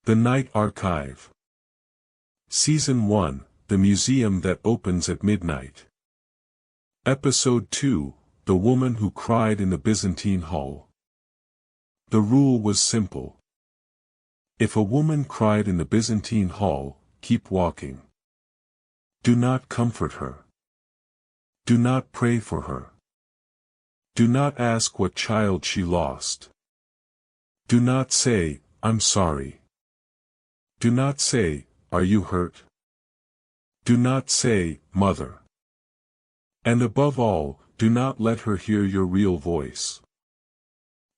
The Night Archive. Season 1, The Museum That Opens at Midnight. Episode 2, The Woman Who Cried in the Byzantine Hall. The rule was simple. If a woman cried in the Byzantine Hall, keep walking. Do not comfort her. Do not pray for her. Do not ask what child she lost. Do not say, "I'm sorry." Do not say, "Are you hurt?" Do not say, "Mother." And above all, do not let her hear your real voice.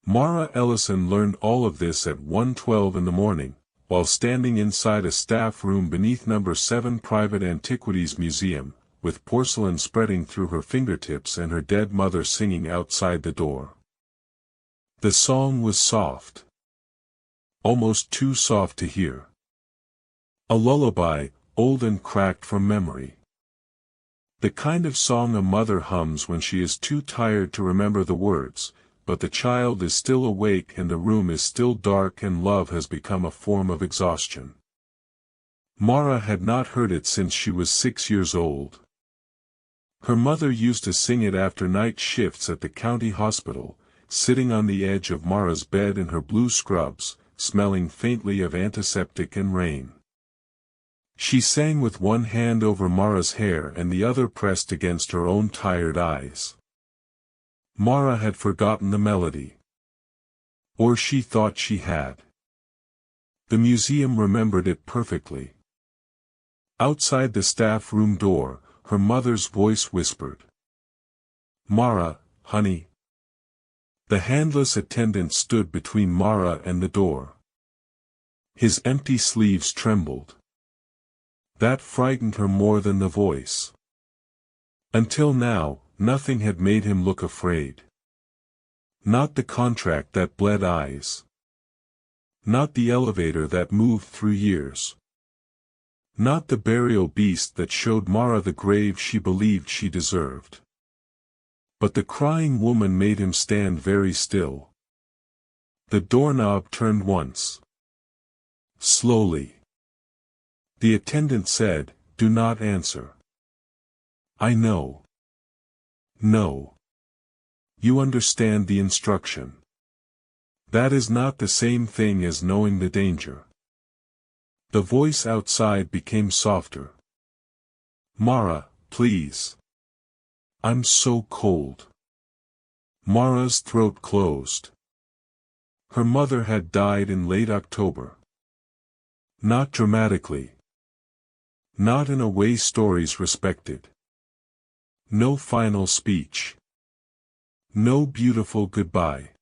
Mara Ellison learned all of this at 1:12 in the morning, while standing inside a staff room beneath No. 7 Private Antiquities Museum, with porcelain spreading through her fingertips and her dead mother singing outside the door. The song was soft. Almost too soft to hear. A lullaby, old and cracked from memory. The kind of song a mother hums when she is too tired to remember the words, but the child is still awake and the room is still dark and love has become a form of exhaustion. Mara had not heard it since she was 6 years old. Her mother used to sing it after night shifts at the county hospital, sitting on the edge of Mara's bed in her blue scrubs, smelling faintly of antiseptic and rain. She sang with one hand over Mara's hair and the other pressed against her own tired eyes. Mara had forgotten the melody. Or she thought she had. The museum remembered it perfectly. Outside the staff room door, her mother's voice whispered. "Mara, honey." The handless attendant stood between Mara and the door. His empty sleeves trembled. That frightened her more than the voice. Until now, nothing had made him look afraid. Not the contract that bled eyes. Not the elevator that moved through years. Not the burial beast that showed Mara the grave she believed she deserved. But the crying woman made him stand very still. The doorknob turned once. Slowly. The attendant said, "Do not answer." "I know." "No. You understand the instruction. That is not the same thing as knowing the danger." The voice outside became softer. "Mara, please. I'm so cold." Mara's throat closed. Her mother had died in late October. Not dramatically. Not in a way stories respected. No final speech. No beautiful goodbye.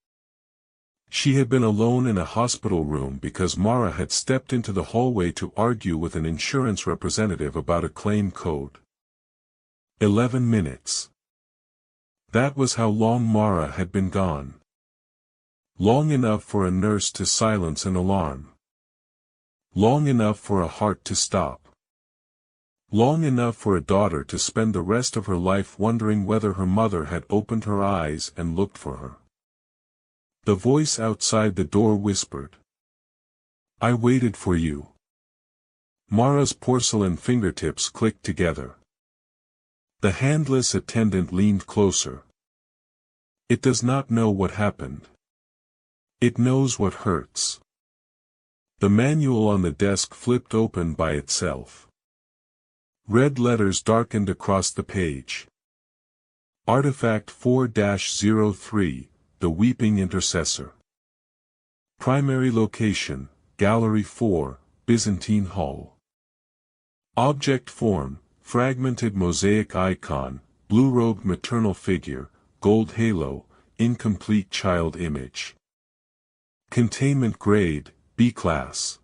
She had been alone in a hospital room because Mara had stepped into the hallway to argue with an insurance representative about a claim code. 11 minutes. That was how long Mara had been gone. Long enough for a nurse to silence an alarm. Long enough for a heart to stop. Long enough for a daughter to spend the rest of her life wondering whether her mother had opened her eyes and looked for her. The voice outside the door whispered. "I waited for you." Mara's porcelain fingertips clicked together. The handless attendant leaned closer. "It does not know what happened. It knows what hurts." The manual on the desk flipped open by itself. Red letters darkened across the page. Artifact 4-03, The Weeping Intercessor. Primary location, Gallery 4, Byzantine Hall. Object form, fragmented mosaic icon, blue-robed maternal figure, gold halo, incomplete child image. Containment grade, B-class.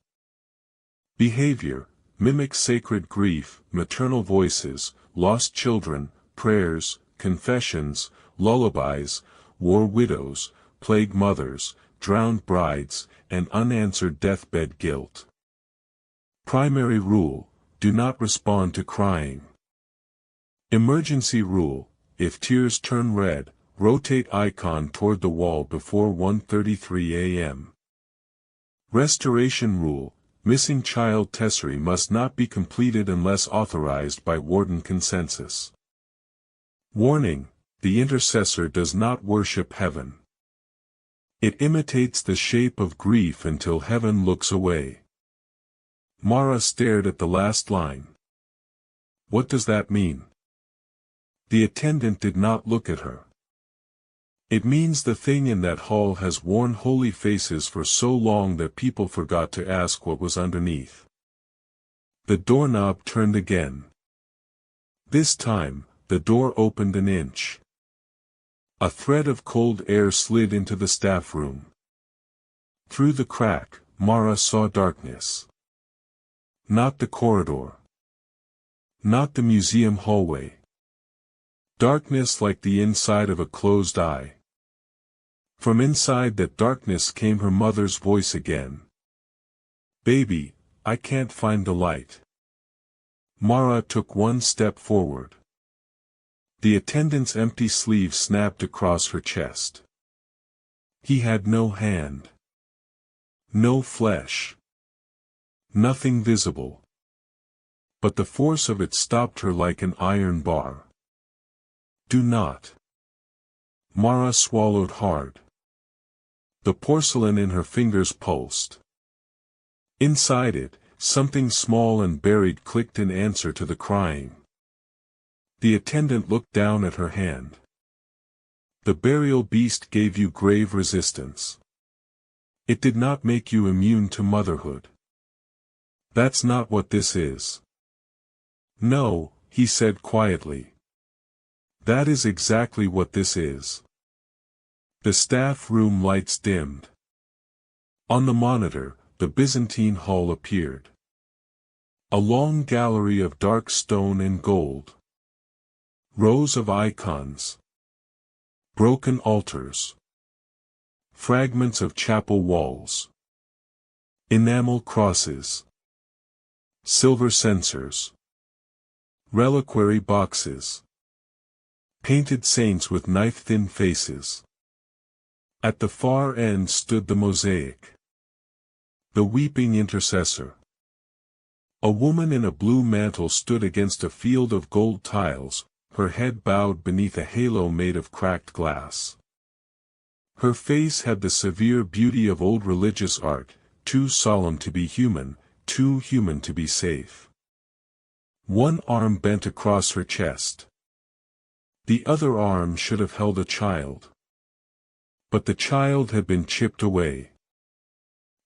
Behavior, mimic sacred grief, maternal voices, lost children, prayers, confessions, lullabies, war widows, plague mothers, drowned brides, and unanswered deathbed guilt. Primary rule, do not respond to crying. Emergency rule, if tears turn red, rotate icon toward the wall before 1:33 a.m. Restoration rule, Missing child tesserae must not be completed unless authorized by warden consensus. Warning: the intercessor does not worship heaven. It imitates the shape of grief until heaven looks away. Mara stared at the last line. What does that mean? The attendant did not look at her. It means the thing in that hall has worn holy faces for so long that people forgot to ask what was underneath. The doorknob turned again. This time, the door opened an inch. A thread of cold air slid into the staff room. Through the crack, Mara saw darkness. Not the corridor. Not the museum hallway. Darkness like the inside of a closed eye. From inside that darkness came her mother's voice again. "Baby, I can't find the light." Mara took one step forward. The attendant's empty sleeve snapped across her chest. He had no hand. No flesh. Nothing visible. But the force of it stopped her like an iron bar. "Do not." Mara swallowed hard. The porcelain in her fingers pulsed. Inside it, something small and buried clicked in answer to the crying. The attendant looked down at her hand. "The burial beast gave you grave resistance. It did not make you immune to motherhood. That's not what this is." "No," he said quietly. "That is exactly what this is." The staff room lights dimmed. On the monitor, the Byzantine Hall appeared. A long gallery of dark stone and gold. Rows of icons. Broken altars. Fragments of chapel walls. Enamel crosses. Silver censers. Reliquary boxes. Painted saints with knife-thin faces. At the far end stood the mosaic. The weeping intercessor. A woman in a blue mantle stood against a field of gold tiles, her head bowed beneath a halo made of cracked glass. Her face had the severe beauty of old religious art, too solemn to be human, too human to be safe. One arm bent across her chest. The other arm should have held a child. But the child had been chipped away.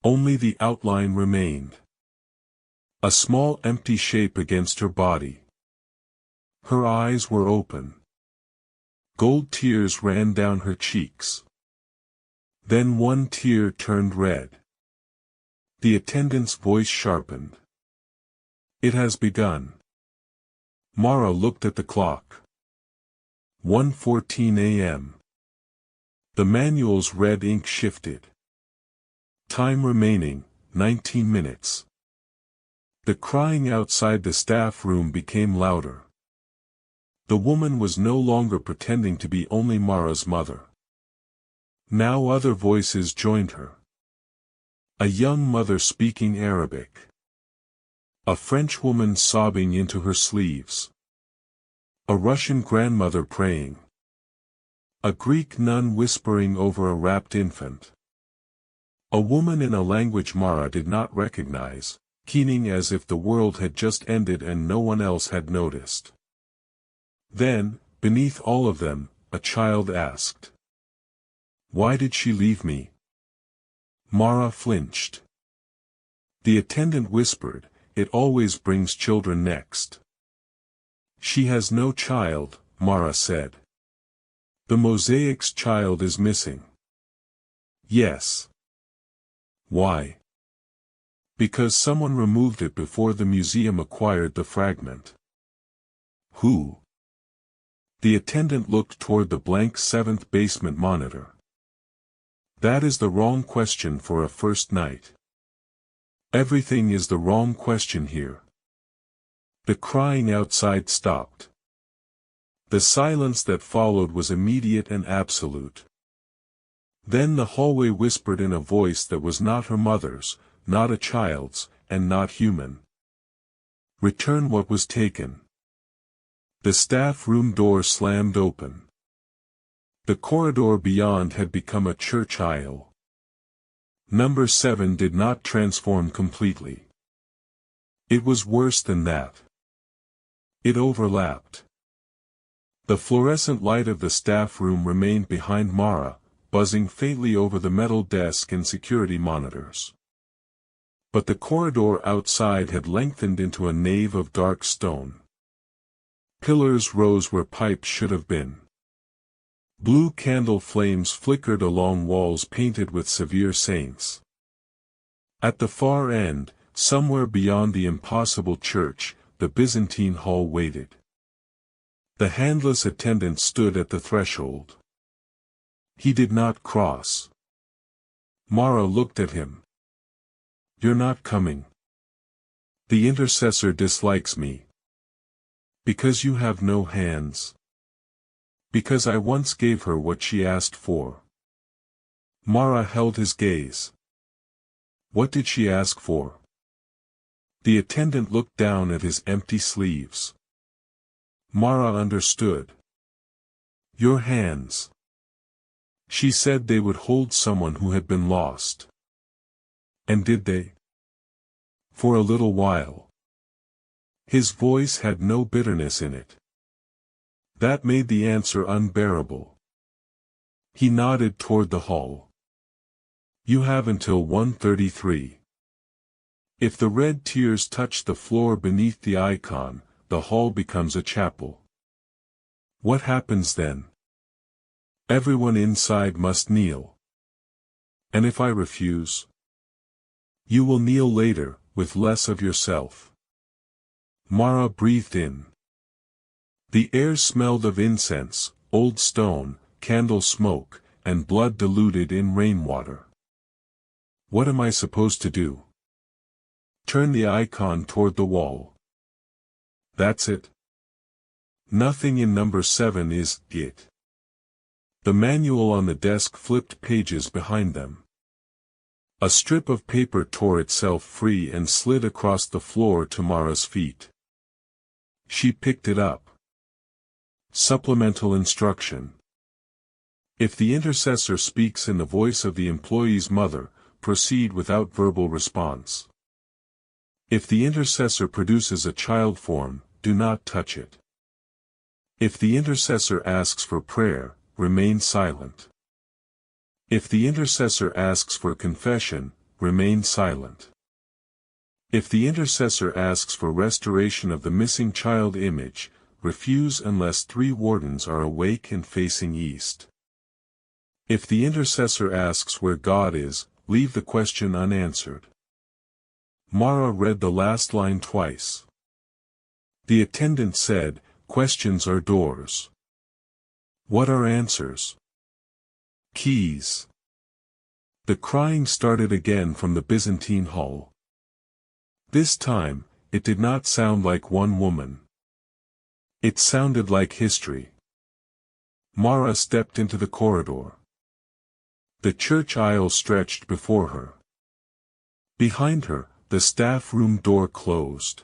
Only the outline remained. A small empty shape against her body. Her eyes were open. Gold tears ran down her cheeks. Then one tear turned red. The attendant's voice sharpened. "It has begun." Mara looked at the clock. 1:14 a.m. The manual's red ink shifted. Time remaining, 19 minutes. The crying outside the staff room became louder. The woman was no longer pretending to be only Mara's mother. Now other voices joined her. A young mother speaking Arabic. A French woman sobbing into her sleeves. A Russian grandmother praying. A Greek nun whispering over a wrapped infant. A woman in a language Mara did not recognize, keening as if the world had just ended and no one else had noticed. Then, beneath all of them, a child asked. "Why did she leave me?" Mara flinched. The attendant whispered, "It always brings children next." "She has no child," Mara said. "The mosaic's child is missing." "Yes." "Why?" "Because someone removed it before the museum acquired the fragment." "Who?" The attendant looked toward the blank 7th basement monitor. "That is the wrong question for a first night." "Everything is the wrong question here." The crying outside stopped. The silence that followed was immediate and absolute. Then the hallway whispered in a voice that was not her mother's, not a child's, and not human. Return what was taken. The staff room door slammed open. The corridor beyond had become a church aisle. Number 7 did not transform completely. It was worse than that. It overlapped. The fluorescent light of the staff room remained behind Mara, buzzing faintly over the metal desk and security monitors. But the corridor outside had lengthened into a nave of dark stone. Pillars rose where pipes should have been. Blue candle flames flickered along walls painted with severe saints. At the far end, somewhere beyond the impossible church, the Byzantine Hall waited. The handless attendant stood at the threshold. He did not cross. Mara looked at him. "You're not coming. The intercessor dislikes me. Because you have no hands. Because I once gave her what she asked for." Mara held his gaze. What did she ask for? The attendant looked down at his empty sleeves. Mara understood. "Your hands." She said they would hold someone who had been lost. And did they? For a little while. His voice had no bitterness in it. That made the answer unbearable. He nodded toward the hall. "You have until 1:33. If the red tears touch the floor beneath the icon, the hall becomes a chapel. What happens then? Everyone inside must kneel. And if I refuse? You will kneel later, with less of yourself." Mara breathed in. The air smelled of incense, old stone, candle smoke, and blood diluted in rainwater. "What am I supposed to do?" "Turn the icon toward the wall." "That's it?" "Nothing in number 7 is it." The manual on the desk flipped pages behind them. A strip of paper tore itself free and slid across the floor to Mara's feet. She picked it up. Supplemental instruction. If the intercessor speaks in the voice of the employee's mother, proceed without verbal response. If the intercessor produces a child form, do not touch it. If the intercessor asks for prayer, remain silent. If the intercessor asks for confession, remain silent. If the intercessor asks for restoration of the missing child image, refuse unless 3 wardens are awake and facing east. If the intercessor asks where God is, leave the question unanswered. Mara read the last line twice. The attendant said, "Questions are doors. What are answers?" Keys. The crying started again from the Byzantine Hall. This time, it did not sound like one woman. It sounded like history. Mara stepped into the corridor. The church aisle stretched before her. Behind her, the staff room door closed.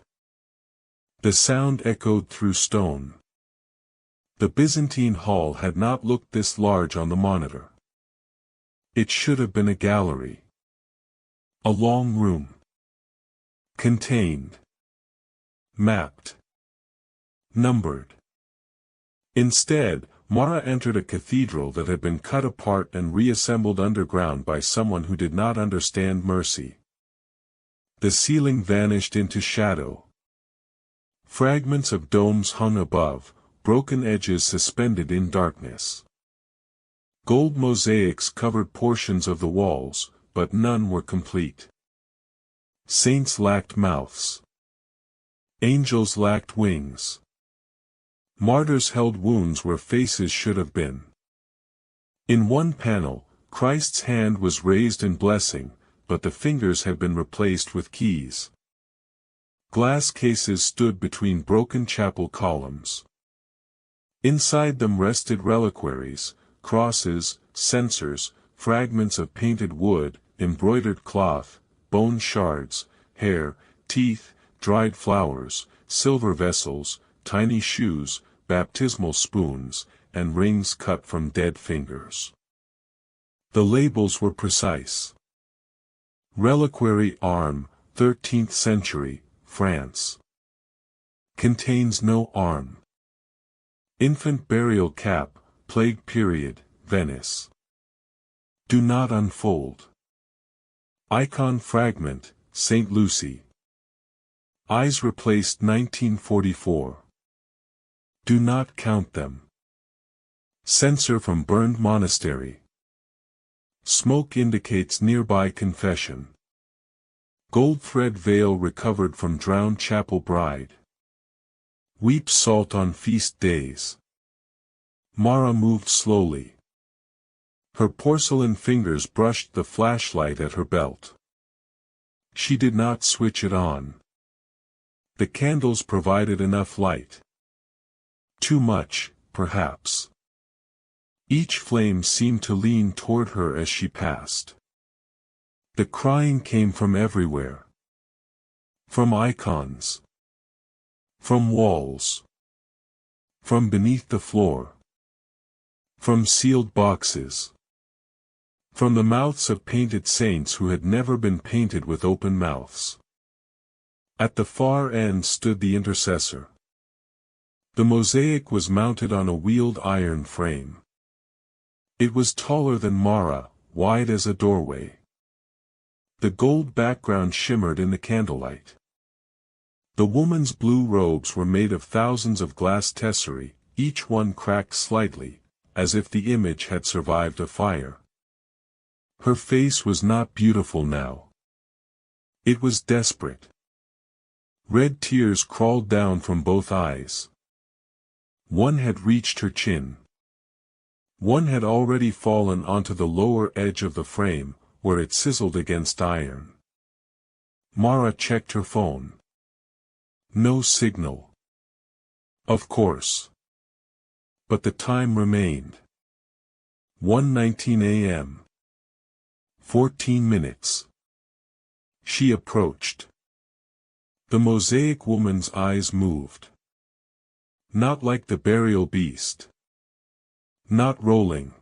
The sound echoed through stone. The Byzantine Hall had not looked this large on the monitor. It should have been a gallery. A long room. Contained. Mapped. Numbered. Instead, Mara entered a cathedral that had been cut apart and reassembled underground by someone who did not understand mercy. The ceiling vanished into shadow. Fragments of domes hung above, broken edges suspended in darkness. Gold mosaics covered portions of the walls, but none were complete. Saints lacked mouths. Angels lacked wings. Martyrs held wounds where faces should have been. In one panel, Christ's hand was raised in blessing, but the fingers had been replaced with keys. Glass cases stood between broken chapel columns. Inside them rested reliquaries, crosses, censers, fragments of painted wood, embroidered cloth, bone shards, hair, teeth, dried flowers, silver vessels, tiny shoes, baptismal spoons, and rings cut from dead fingers. The labels were precise. Reliquary arm, 13th century, France. Contains no arm. Infant burial cap, plague period, Venice. Do not unfold. Icon fragment, St. Lucy. Eyes replaced 1944. Do not count them. Censer from burned monastery. Smoke indicates nearby confession. Gold thread veil recovered from drowned chapel bride. Weep salt on feast days. Mara moved slowly. Her porcelain fingers brushed the flashlight at her belt. She did not switch it on. The candles provided enough light. Too much, perhaps. Each flame seemed to lean toward her as she passed. The crying came from everywhere. From icons. From walls. From beneath the floor. From sealed boxes. From the mouths of painted saints who had never been painted with open mouths. At the far end stood the intercessor. The mosaic was mounted on a wheeled iron frame. It was taller than Mara, wide as a doorway. The gold background shimmered in the candlelight. The woman's blue robes were made of thousands of glass tesserae, each one cracked slightly, as if the image had survived a fire. Her face was not beautiful now. It was desperate. Red tears crawled down from both eyes. One had reached her chin. One had already fallen onto the lower edge of the frame, where it sizzled against iron. Mara checked her phone. No signal. Of course. But the time remained. 1:19 a.m. 14 minutes. She approached. The mosaic woman's eyes moved. Not like the burial beast. Not rolling.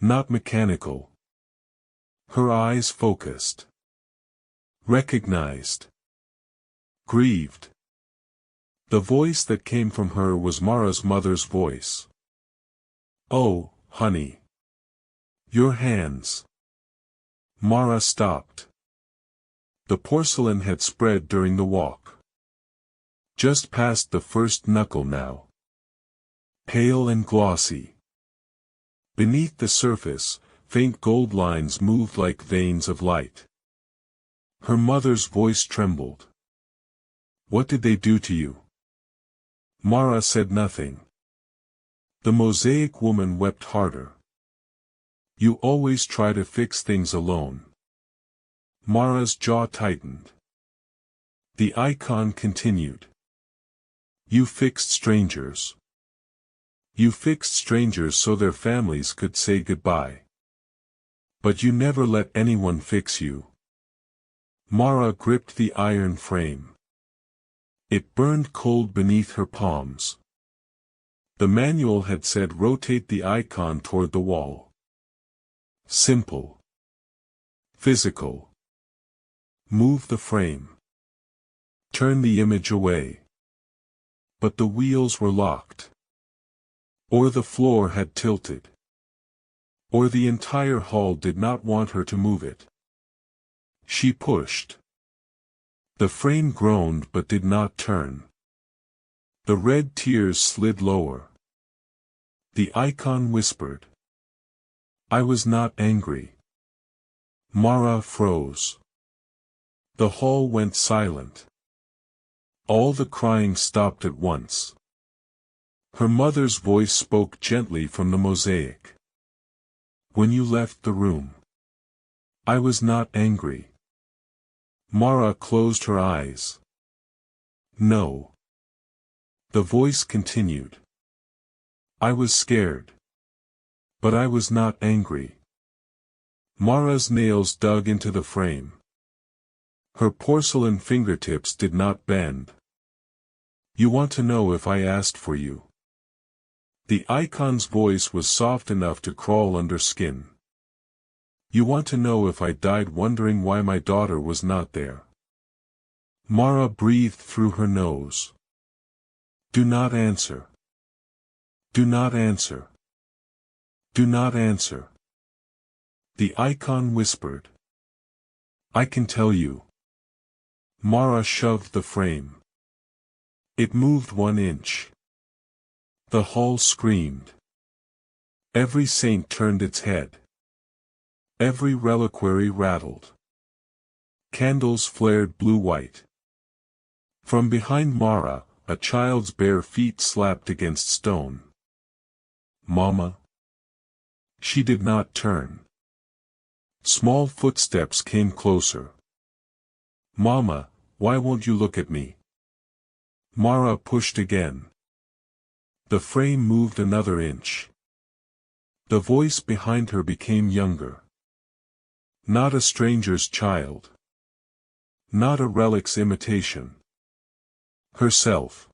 Not mechanical. Her eyes focused. Recognized. Grieved. The voice that came from her was Mara's mother's voice. Oh, honey. Your hands. Mara stopped. The porcelain had spread during the walk. Just past the first knuckle now. Pale and glossy. Beneath the surface, faint gold lines moved like veins of light. Her mother's voice trembled. What did they do to you? Mara said nothing. The mosaic woman wept harder. You always try to fix things alone. Mara's jaw tightened. The icon continued. You fixed strangers. You fixed strangers so their families could say goodbye. But you never let anyone fix you. Mara gripped the iron frame. It burned cold beneath her palms. The manual had said rotate the icon toward the wall. Simple. Physical. Move the frame. Turn the image away. But the wheels were locked. Or the floor had tilted. Or the entire hall did not want her to move it. She pushed. The frame groaned but did not turn. The red tears slid lower. The icon whispered. I was not angry. Mara froze. The hall went silent. All the crying stopped at once. Her mother's voice spoke gently from the mosaic. When you left the room, I was not angry. Mara closed her eyes. No. The voice continued. I was scared. But I was not angry. Mara's nails dug into the frame. Her porcelain fingertips did not bend. You want to know if I asked for you? The icon's voice was soft enough to crawl under skin. You want to know if I died wondering why my daughter was not there? Mara breathed through her nose. Do not answer. Do not answer. Do not answer. The icon whispered. I can tell you. Mara shoved the frame. It moved 1 inch. The hall screamed. Every saint turned its head. Every reliquary rattled. Candles flared blue-white. From behind Mara, a child's bare feet slapped against stone. Mama. She did not turn. Small footsteps came closer. Mama, why won't you look at me? Mara pushed again. The frame moved another inch. The voice behind her became younger. Not a stranger's child. Not a relic's imitation. Herself.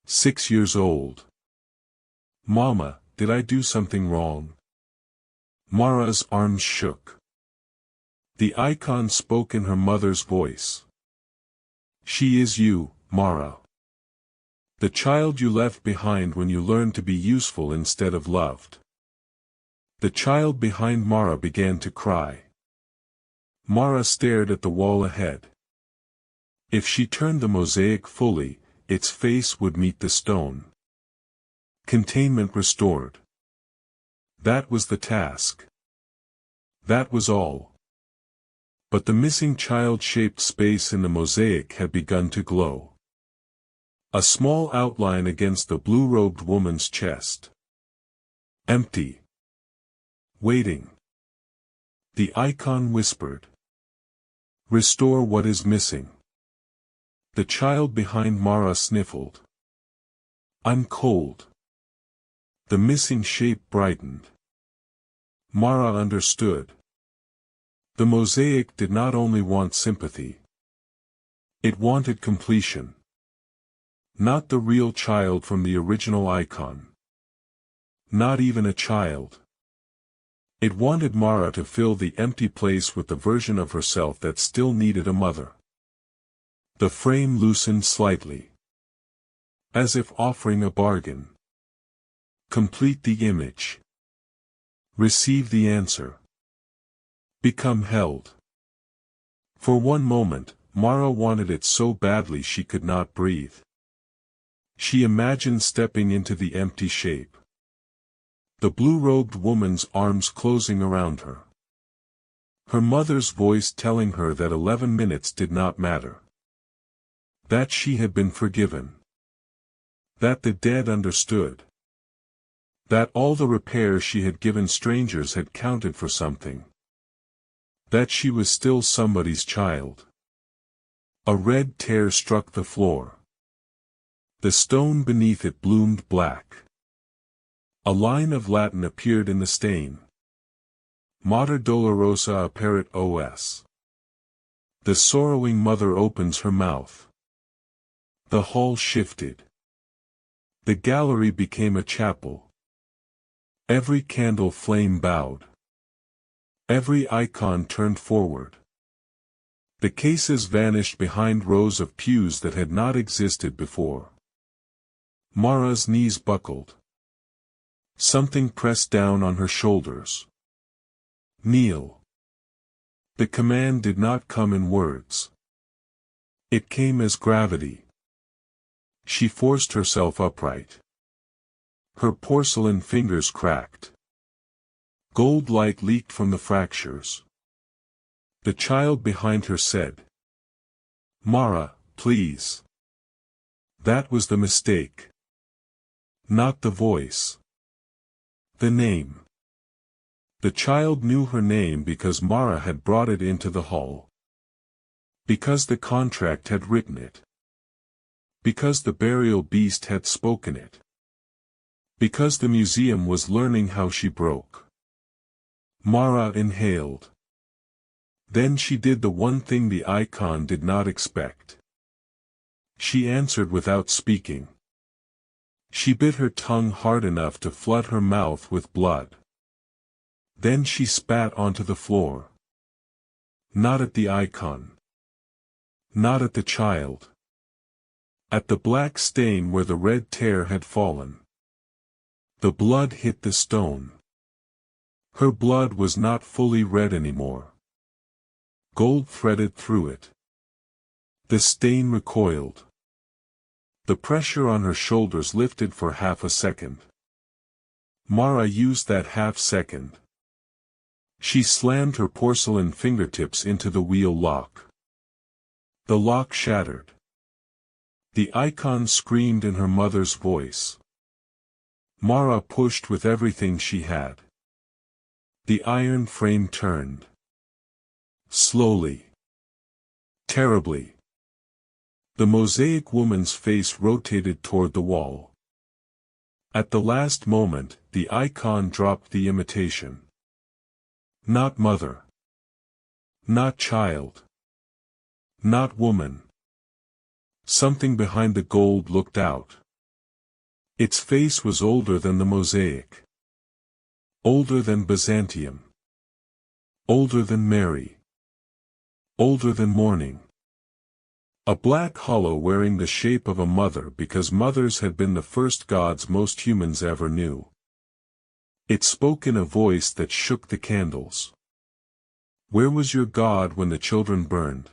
6 years old. Mama, did I do something wrong? Mara's arms shook. The icon spoke in her mother's voice. She is you, Mara. The child you left behind when you learned to be useful instead of loved. The child behind Mara began to cry. Mara stared at the wall ahead. If she turned the mosaic fully, its face would meet the stone. Containment restored. That was the task. That was all. But the missing child-shaped space in the mosaic had begun to glow. A small outline against the blue-robed woman's chest. Empty. Waiting. The icon whispered. Restore what is missing. The child behind Mara sniffled. I'm cold. The missing shape brightened. Mara understood. The mosaic did not only want sympathy. It wanted completion. Not the real child from the original icon. Not even a child. It wanted Mara to fill the empty place with the version of herself that still needed a mother. The frame loosened slightly. As if offering a bargain. Complete the image. Receive the answer. Become held. For one moment, Mara wanted it so badly she could not breathe. She imagined stepping into the empty shape. The blue-robed woman's arms closing around her. Her mother's voice telling her that 11 minutes did not matter. That she had been forgiven. That the dead understood. That all the repairs she had given strangers had counted for something. That she was still somebody's child. A red tear struck the floor. The stone beneath it bloomed black. A line of Latin appeared in the stain. Mater dolorosa apparit os. The sorrowing mother opens her mouth. The hall shifted. The gallery became a chapel. Every candle flame bowed. Every icon turned forward. The cases vanished behind rows of pews that had not existed before. Mara's knees buckled. Something pressed down on her shoulders. Kneel. The command did not come in words. It came as gravity. She forced herself upright. Her porcelain fingers cracked. Gold light leaked from the fractures. The child behind her said, Mara, please. That was the mistake. Not the voice. The name. The child knew her name because Mara had brought it into the hall. Because the contract had written it. Because the burial beast had spoken it. Because the museum was learning how she broke. Mara inhaled. Then she did the one thing the icon did not expect. She answered without speaking. She bit her tongue hard enough to flood her mouth with blood. Then she spat onto the floor. Not at the icon. Not at the child. At the black stain where the red tear had fallen. The blood hit the stone. Her blood was not fully red anymore. Gold threaded through it. The stain recoiled. The pressure on her shoulders lifted for half a second. Mara used that half second. She slammed her porcelain fingertips into the wheel lock. The lock shattered. The icon screamed in her mother's voice. Mara pushed with everything she had. The iron frame turned. Slowly. Terribly. The mosaic woman's face rotated toward the wall. At the last moment, the icon dropped the imitation. Not mother. Not child. Not woman. Something behind the gold looked out. Its face was older than the mosaic. Older than Byzantium. Older than Mary. Older than morning. A black hollow wearing the shape of a mother because mothers had been the first gods most humans ever knew. It spoke in a voice that shook the candles. Where was your God when the children burned?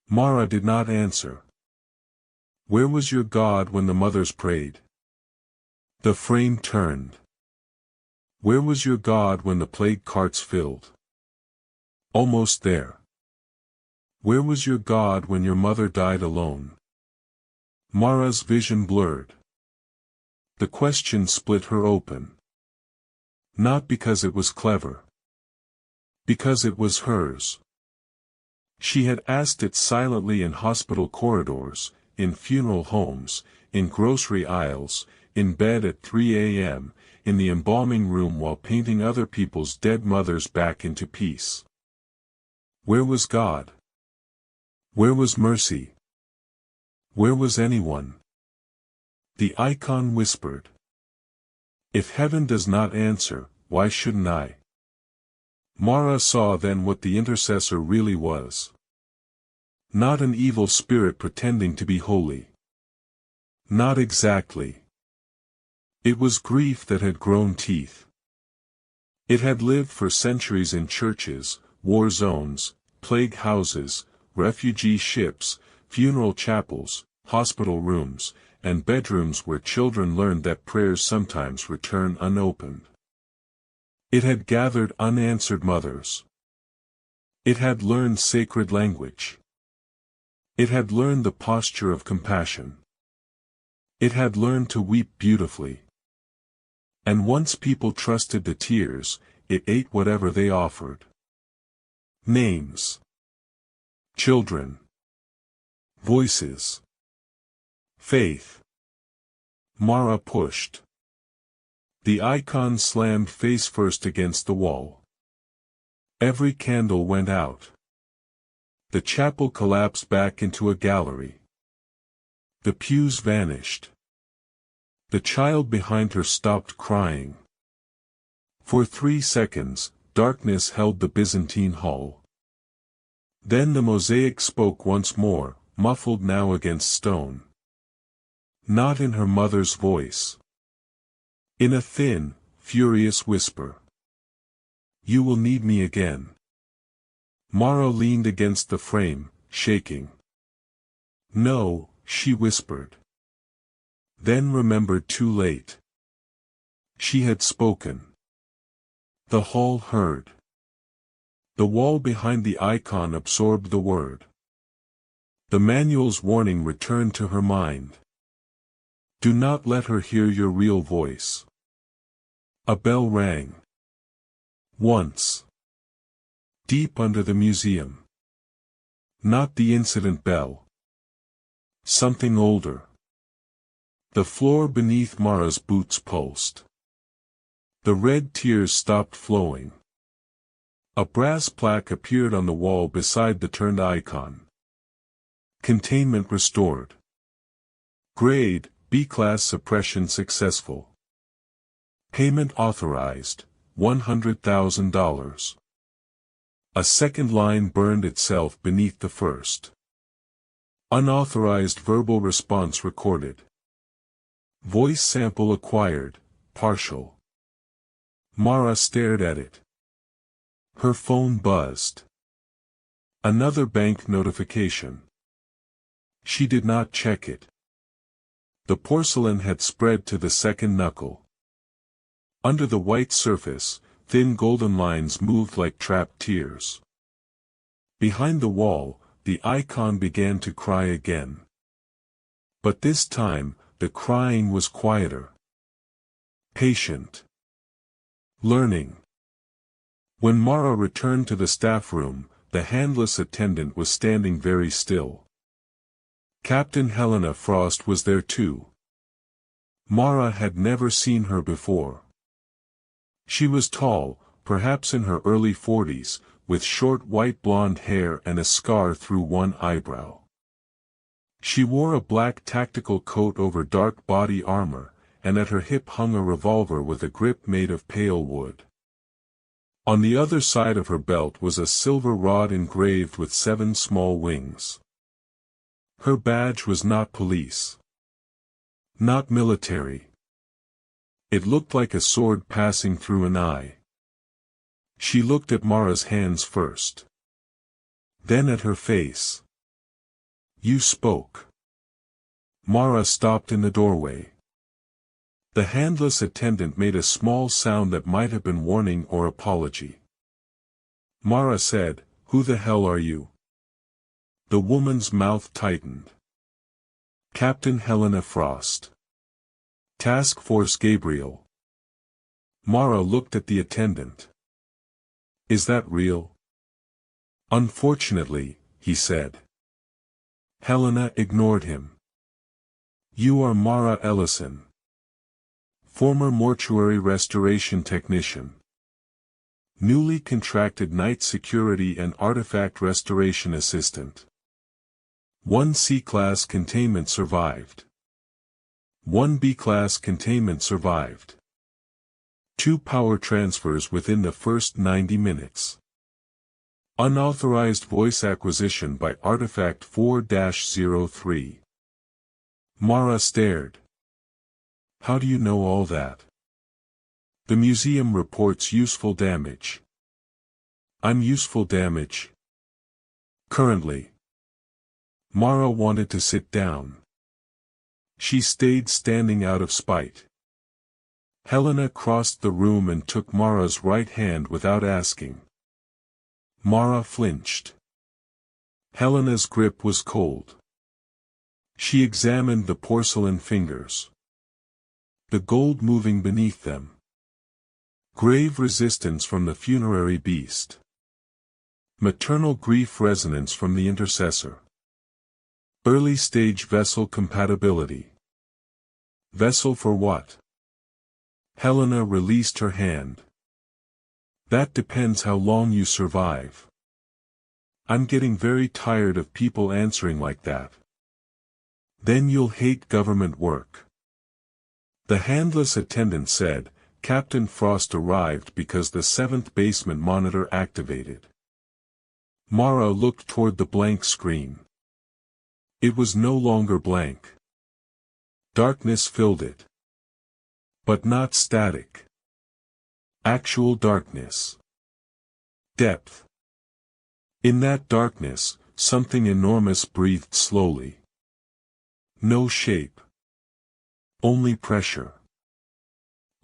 Mara did not answer. Where was your God when the mothers prayed? The frame turned. Where was your God when the plague carts filled? Almost there. Where was your God when your mother died alone? Mara's vision blurred. The question split her open. Not because it was clever. Because it was hers. She had asked it silently in hospital corridors, in funeral homes, in grocery aisles, in bed at 3 a.m., in the embalming room while painting other people's dead mothers back into peace. Where was God? Where was mercy? Where was anyone? The icon whispered. If heaven does not answer, why shouldn't I? Mara saw then what the intercessor really was. Not an evil spirit pretending to be holy. Not exactly. It was grief that had grown teeth. It had lived for centuries in churches, war zones, plague houses, refugee ships, funeral chapels, hospital rooms, and bedrooms where children learned that prayers sometimes return unopened. It had gathered unanswered mothers. It had learned sacred language. It had learned the posture of compassion. It had learned to weep beautifully. And once people trusted the tears, it ate whatever they offered. Names. Children. Voices. Faith. Mara pushed. The icon slammed face first against the wall. Every candle went out. The chapel collapsed back into a gallery. The pews vanished. The child behind her stopped crying. For 3 seconds, darkness held the Byzantine Hall. Then the mosaic spoke once more, muffled now against stone. Not in her mother's voice. In a thin, furious whisper. You will need me again. Mara leaned against the frame, shaking. No, she whispered. Then remembered too late. She had spoken. The hall heard. The wall behind the icon absorbed the word. The manual's warning returned to her mind. Do not let her hear your real voice. A bell rang. Once. Deep under the museum. Not the incident bell. Something older. The floor beneath Mara's boots pulsed. The red tears stopped flowing. A brass plaque appeared on the wall beside the turned icon. Containment restored. Grade, B-class suppression successful. Payment authorized, $100,000. A second line burned itself beneath the first. Unauthorized verbal response recorded. Voice sample acquired, partial. Mara stared at it. Her phone buzzed. Another bank notification. She did not check it. The porcelain had spread to the second knuckle. Under the white surface, thin golden lines moved like trapped tears. Behind the wall, the icon began to cry again. But this time, the crying was quieter. Patient. Learning. When Mara returned to the staff room, the handless attendant was standing very still. Captain Helena Frost was there too. Mara had never seen her before. She was tall, perhaps in her early 40s, with short white blonde hair and a scar through one eyebrow. She wore a black tactical coat over dark body armor, and at her hip hung a revolver with a grip made of pale wood. On the other side of her belt was a silver rod engraved with 7 small wings. Her badge was not police. Not military. It looked like a sword passing through an eye. She looked at Mara's hands first. Then at her face. You spoke. Mara stopped in the doorway. The handless attendant made a small sound that might have been warning or apology. Mara said, "Who the hell are you?" The woman's mouth tightened. Captain Helena Frost. Task Force Gabriel. Mara looked at the attendant. Is that real? Unfortunately, he said. Helena ignored him. You are Mara Ellison. Former mortuary restoration technician. Newly contracted night security and artifact restoration assistant. 1 C-class containment survived. 1 B-class containment survived. 2 power transfers within the first 90 minutes. Unauthorized voice acquisition by Artifact 4-03. Mara stared. How do you know all that? The museum reports useful damage. I'm useful damage. Currently. Mara wanted to sit down. She stayed standing out of spite. Helena crossed the room and took Mara's right hand without asking. Mara flinched. Helena's grip was cold. She examined the porcelain fingers. The gold moving beneath them. Grave resistance from the funerary beast. Maternal grief resonance from the intercessor. Early stage vessel compatibility. Vessel for what? Helena released her hand. That depends how long you survive. I'm getting very tired of people answering like that. Then you'll hate government work. The handless attendant said, Captain Frost arrived because the 7th basement monitor activated. Mara looked toward the blank screen. It was no longer blank. Darkness filled it. But not static. Actual darkness. Depth. In that darkness, something enormous breathed slowly. No shape. Only pressure.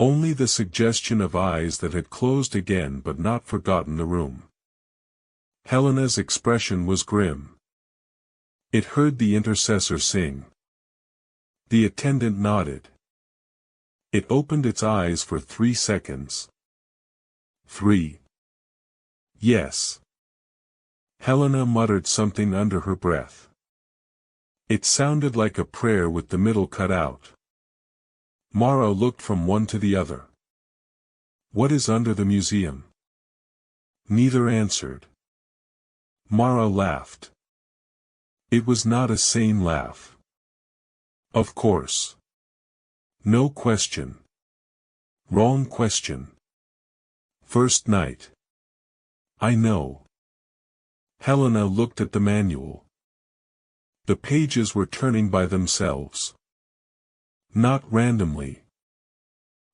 Only the suggestion of eyes that had closed again but not forgotten the room. Helena's expression was grim. It heard the intercessor sing. The attendant nodded. It opened its eyes for 3 seconds. 3. Yes. Helena muttered something under her breath. It sounded like a prayer with the middle cut out. Mara looked from one to the other. What is under the museum? Neither answered. Mara laughed. It was not a sane laugh. Of course. No question. Wrong question. First night. I know. Helena looked at the manual. The pages were turning by themselves. Not randomly.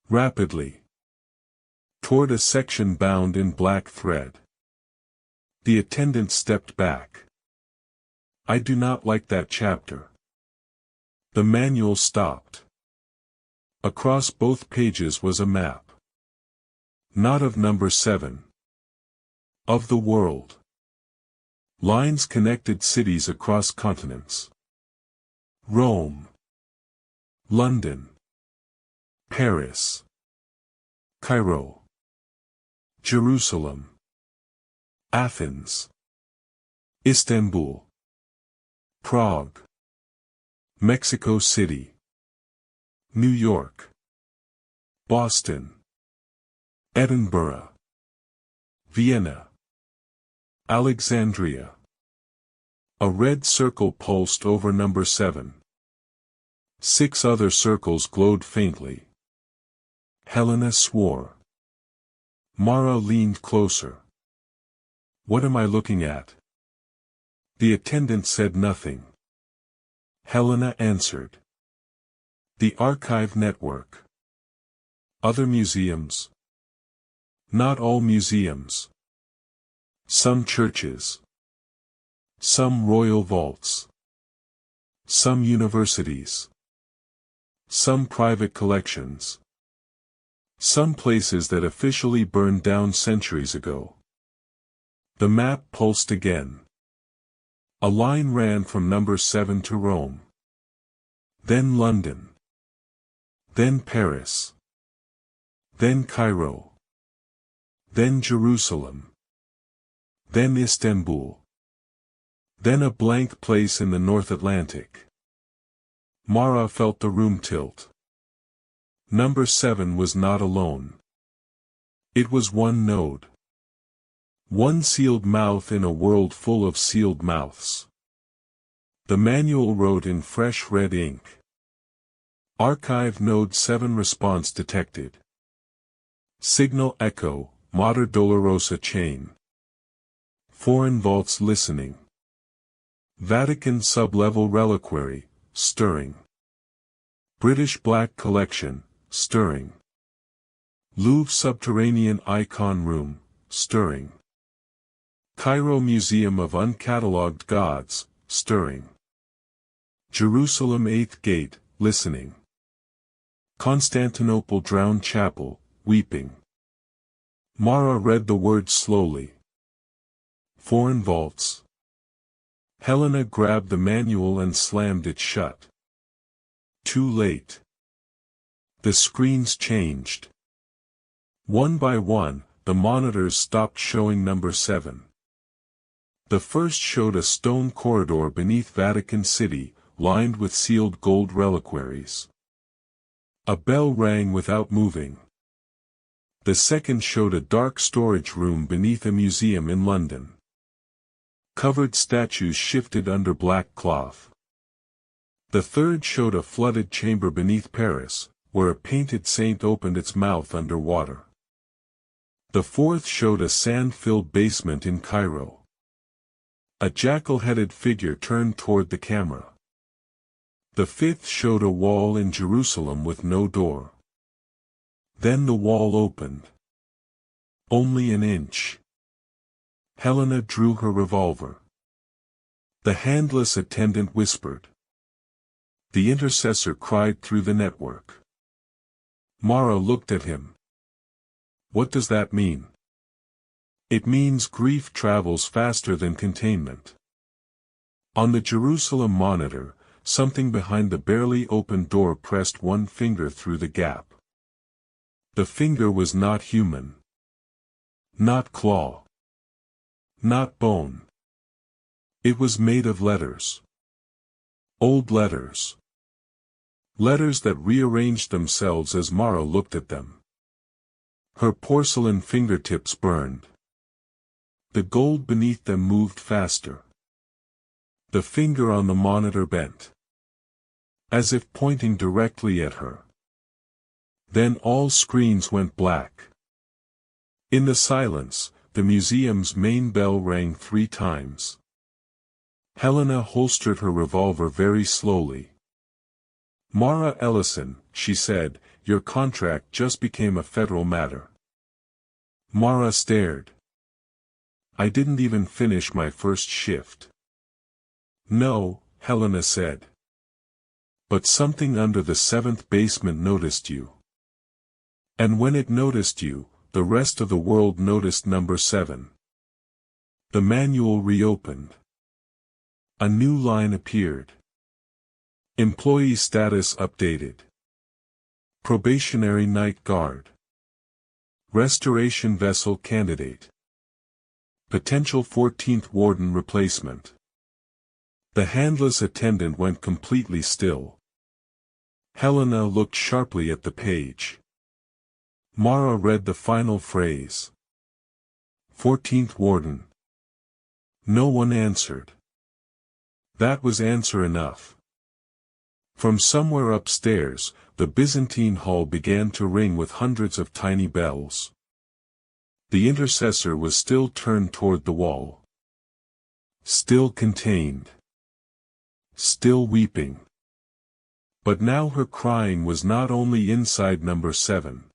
Rapidly. Toward a section bound in black thread. The attendant stepped back. I do not like that chapter. The manual stopped. Across both pages was a map. Not of number 7. Of the world. Lines connected cities across continents. Rome. London. Paris. Cairo. Jerusalem. Athens. Istanbul. Prague. Mexico City. New York. Boston. Edinburgh. Vienna. Alexandria. A red circle pulsed over number 7. 6 other circles glowed faintly. Helena swore. Mara leaned closer. What am I looking at? The attendant said nothing. Helena answered. The archive network. Other museums. Not all museums. Some churches. Some royal vaults. Some universities. Some private collections. Some places that officially burned down centuries ago. The map pulsed again. A line ran from number 7 to Rome. Then London. Then Paris. Then Cairo. Then Jerusalem. Then Istanbul. Then a blank place in the North Atlantic. Mara felt the room tilt. Number 7 was not alone. It was one node. One sealed mouth in a world full of sealed mouths. The manual wrote in fresh red ink. Archive Node 7 response detected. Signal echo, Mater Dolorosa chain. Foreign vaults listening. Vatican sub-level reliquary, stirring. British Black Collection, stirring. Louvre subterranean icon room, stirring. Cairo Museum of Uncatalogued Gods, stirring. Jerusalem 8th Gate, listening. Constantinople Drowned Chapel, weeping. Mara read the words slowly. Foreign vaults. Helena grabbed the manual and slammed it shut. Too late. The screens changed. One by one, the monitors stopped showing number 7. The first showed a stone corridor beneath Vatican City, lined with sealed gold reliquaries. A bell rang without moving. The second showed a dark storage room beneath a museum in London. Covered statues shifted under black cloth. The third showed a flooded chamber beneath Paris, where a painted saint opened its mouth under water. The fourth showed a sand-filled basement in Cairo. A jackal-headed figure turned toward the camera. The fifth showed a wall in Jerusalem with no door. Then the wall opened. Only an inch. Helena drew her revolver. The handless attendant whispered. The intercessor cried through the network. Mara looked at him. What does that mean? It means grief travels faster than containment. On the Jerusalem monitor, something behind the barely opened door pressed one finger through the gap. The finger was not human. Not claw. Not bone. It was made of letters. Old letters. Letters that rearranged themselves as Mara looked at them. Her porcelain fingertips burned. The gold beneath them moved faster. The finger on the monitor bent, as if pointing directly at her. Then all screens went black. In the silence, the museum's main bell rang 3 times. Helena holstered her revolver very slowly. "Mara Ellison," she said, "your contract just became a federal matter." Mara stared. "I didn't even finish my first shift." "No," Helena said. "But something under the 7th basement noticed you. And when it noticed you, the rest of the world noticed number 7. The manual reopened. A new line appeared. Employee status updated. Probationary night guard. Restoration vessel candidate. Potential 14th warden replacement. The handless attendant went completely still. Helena looked sharply at the page. Mara read the final phrase. 14th warden. No one answered. That was answer enough. From somewhere upstairs, the Byzantine Hall began to ring with hundreds of tiny bells. The intercessor was still turned toward the wall. Still contained. Still weeping. But now her crying was not only inside number 7.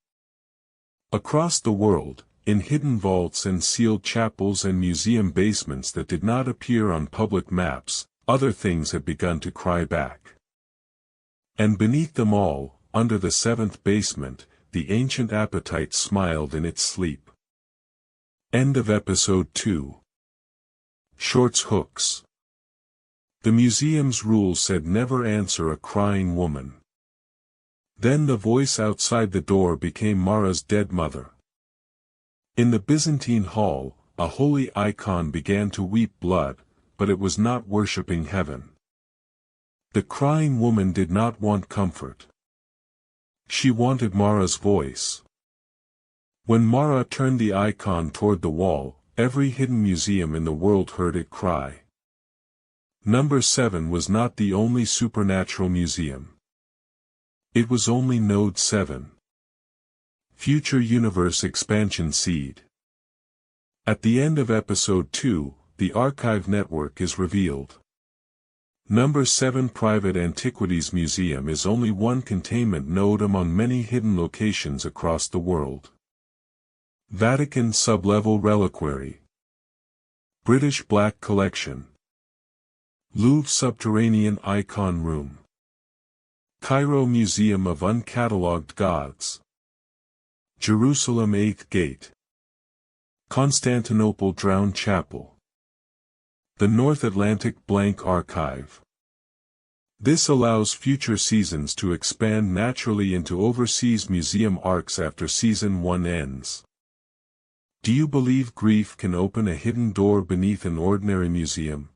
Across the world, in hidden vaults and sealed chapels and museum basements that did not appear on public maps, other things had begun to cry back. And beneath them all, under the 7th basement, the ancient appetite smiled in its sleep. End of episode 2. Shorts hooks. The museum's rule said never answer a crying woman. Then the voice outside the door became Mara's dead mother. In the Byzantine Hall, a holy icon began to weep blood, but it was not worshipping heaven. The crying woman did not want comfort. She wanted Mara's voice. When Mara turned the icon toward the wall, every hidden museum in the world heard it cry. Number 7 was not the only supernatural museum. It was only Node 7. Future Universe Expansion Seed. At the end of episode 2, the Archive network is revealed. Number 7 Private Antiquities Museum is only one containment node among many hidden locations across the world. Vatican Sublevel Reliquary. British Black Collection. Louvre Subterranean Icon Room. Cairo Museum of Uncatalogued Gods. Jerusalem 8th Gate. Constantinople Drowned Chapel. The North Atlantic Blank Archive. This allows future seasons to expand naturally into overseas museum arcs after Season 1 ends. Do you believe grief can open a hidden door beneath an ordinary museum?